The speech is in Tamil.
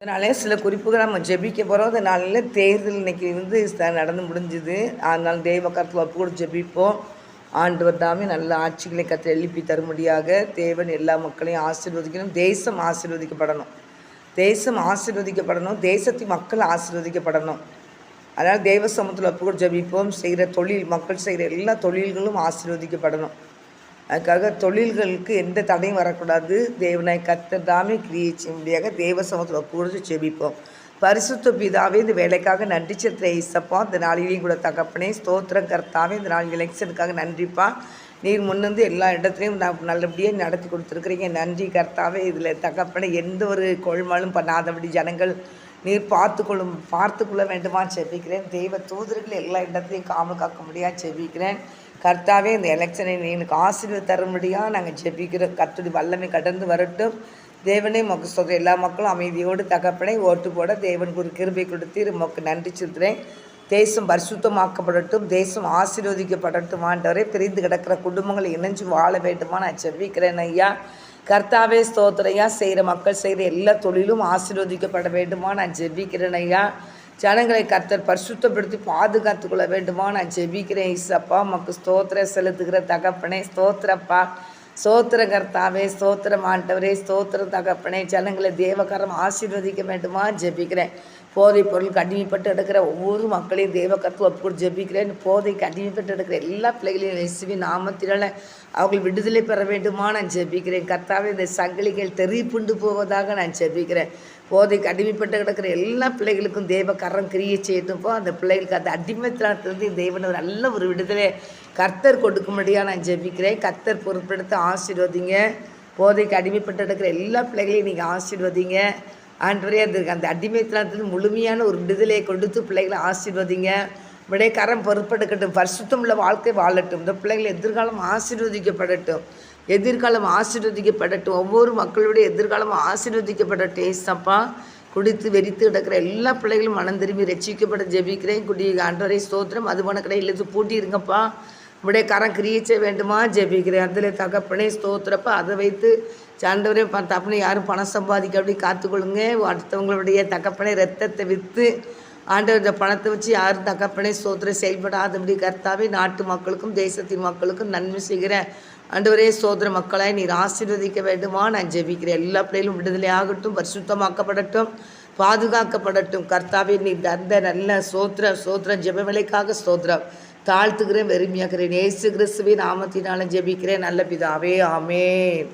அதனால சில குறிப்புகள் நம்ம ஜெபிக்க போகிறோம். அதனால தேர்தல் இன்னைக்கு நடந்து முடிஞ்சுது. அதனால தெய்வ கருத்தில் ஒப்பு கூட ஜெபிப்போம். ஆண்டவர் தாமே நல்ல ஆட்சிகளை கற்று எழுப்பி தரும்படியாக தேவன் எல்லா மக்களையும் ஆசீர்வதிக்கணும். தேசம் ஆசீர்வதிக்கப்படணும். தேசம் ஆசீர்வதிக்கப்படணும். தேசத்தின் மக்கள் ஆசீர்வதிக்கப்படணும். அதனால் தெய்வ சமூகத்தில் ஒப்பு கூட ஜெபிப்போம். செய்கிற தொழில், மக்கள் செய்கிற எல்லா தொழில்களும் ஆசீர்வதிக்கப்படணும். அதுக்காக தொழில்களுக்கு எந்த தடையும் வரக்கூடாது. தேவனாய் கர்த்தர் தாமே கிரியை செய்யும்படியாக தேவ சமூகத்தில் ஒப்பு கொடுத்து ஜெபிப்போம். பரிசுத்த பிதாவே, இந்த வேலைக்காக நன்றி செலுத்துற இசப்பா. இந்த நாளிலையும் கூட தகப்பனே ஸ்தோத்திரம் கர்த்தாவே. இந்த நாள் எலெக்ஷனுக்காக நன்றிப்பா. நீர் முன்னிருந்து எல்லா இடத்துலையும் நல்லபடியாக நடத்தி கொடுத்துருக்குறீங்க. நன்றி கர்த்தாவே. இதில் தகப்பனை எந்த ஒரு கொள்மாலும் பண்ணாதபடி ஜனங்கள் நீர் பார்த்துக்கொள்ள வேண்டுமா செபிக்கிறேன். தெய்வ தூதர்கள் எல்லா இடத்துலையும் காவல் காக்க முடியாது செபிக்கிறேன். கர்த்தாவே, இந்த எலெக்ஷனை எனக்கு ஆசீர்வாதம் தரும்படியாக நாங்கள் ஜெபிக்கிறோம். கர்த்தருடைய வல்லமை கடந்து வரட்டும். தேவனே மக்கு சொல்கிற எல்லா மக்களும் அமைதியோடு தகப்பனை ஓட்டு போட தேவனுக்கு ஒரு கிருபை கொடுத்து மக்கு நன்றி செலுத்துகிறேன். தேசம் பரிசுத்தமாக்கப்படட்டும். தேசம் ஆசீர்வதிக்கப்படட்டும். ஆண்டவரே, பிரிந்து கிடக்கிற குடும்பங்களை இணைஞ்சு வாழ வேண்டுமா நான் ஜெபிக்கிறேன் ஐயா. கர்த்தாவே ஸ்தோத்திரையா. செய்கிற மக்கள் செய்கிற எல்லா தொழிலும் ஆசீர்வதிக்கப்பட வேண்டுமா நான் ஜெபிக்கிறேன் ஐயா. ஜனங்களை கர்த்தர் பரிசுத்தப்படுத்தி பாதுகாத்துக்கொள்ள வேண்டுமா நான் ஜெபிக்கிறேன். இசப்பா மக்கு ஸ்தோத்திரம் செலுத்துகிற தகப்பனே ஸ்தோத்திரப்பா. ஸ்தோத்திர கர்த்தாவே, ஸ்தோத்திரம் ஆண்டவரே, ஸ்தோத்திரம் தகப்பனே. ஜனங்களை தேவகரம் ஆசீர்வதிக்க வேண்டுமா ஜெபிக்கிறேன். போதைப் பொருளுக்கு அடிமைப்பட்டு எடுக்கிற ஒவ்வொரு மக்களையும் தேவகரத்தில் ஒப்பு ஜெபிக்கிறேன். போதைக்கு அடிமைப்பட்டு எடுக்கிற எல்லா பிள்ளைகளையும் இயேசுவி நாமத்தினால அவர்கள் விடுதலை பெற வேண்டுமா நான் ஜெபிக்கிறேன். கர்த்தாவே, இந்த சங்கிலிகள் தெரிப்புண்டு போவதாக நான் ஜெபிக்கிறேன். போதைக்கு அடிமைப்பட்டு கிடக்கிற எல்லா பிள்ளைகளுக்கும் தேவகரம் கிரியை செய்யட்டும்ப்போ. அந்த பிள்ளைகளுக்கு அந்த அடிமைத்தனத்திலிருந்து தேவன் நல்ல ஒரு விடுதலை கர்த்தர் கொடுக்கும்படியாக நான் ஜெபிக்கிறேன். கர்த்தர் பொறுப்பெடுத்து ஆசீர்வதிங்க. போதைக்கு அடிமைப்பட்டு கிடக்கிற எல்லா பிள்ளைகளையும் நீங்கள் ஆசீர்வதிங்க. ஆண்டவரே, அந்த அடிமைத்தனத்திலிருந்து முழுமையான ஒரு விடுதலையை கொடுத்து பிள்ளைகளை ஆசீர்வதிங்க. விடைக்காரன் பொறுப்பெடுக்கட்டும். பரிசுத்தம் உள்ள வாழ்க்கை வாழட்டும். இந்த பிள்ளைகள் எதிர்காலம் ஆசீர்வதிக்கப்படட்டும். எதிர்காலம் ஆசீர்வதிக்கப்படட்டும். ஒவ்வொரு மக்களுடைய எதிர்காலம் ஆசீர்வதிக்கப்படட்டும். ஏசப்பா, குடித்து வெறித்து கிடக்கிற எல்லா பிள்ளைகளும் மனம் திரும்பி ரட்சிக்கப்பட ஜெபிக்கிறேன். ஆண்டவரே ஸ்தோத்திரம். மதுபான கடை இல்லது பூட்டியிருங்கப்பா. விடைக்காரன் கிரியை வேண்டுமா ஜெபிக்கிறேன். அதில் தகப்பனே ஸ்தோத்திரப்பா. அதை வைத்து சாண்டவரே தப்பனை யாரும் பணம் சம்பாதிக்க அப்படி காத்துக்கொள்ளுங்க. அடுத்தவங்களுடைய தகப்பனை ரத்தத்தை விற்று ஆண்டவர் இந்த பணத்தை வச்சு யாரும் தகப்பனை ஸ்தோத்திரம் செயல்படாதபடி கர்த்தாவே நாட்டு மக்களுக்கும் தேசத்தின் மக்களுக்கும் நன்மை செய்கிற ஆண்டவரே ஸ்தோத்திர மக்களாய் நீர் ஆசீர்வதிக்க வேண்டுமா நான் ஜெபிக்கிறேன். எல்லா பிள்ளைகளும் விடுதலை ஆகட்டும். பரிசுத்தமாக்கப்படட்டும். பாதுகாக்கப்படட்டும். கர்த்தாவே, நீ தந்த நல்ல சோத்திரம் ஜெபவேளைக்காக ஸ்தோத்திரம் தாழ்த்துக்கிறேன். வெறுமையாக்கிறேன். இயேசு கிறிஸ்துவின் நாமத்தினால ஜெபிக்கிறேன் நல்ல பிதாவே. ஆமென்.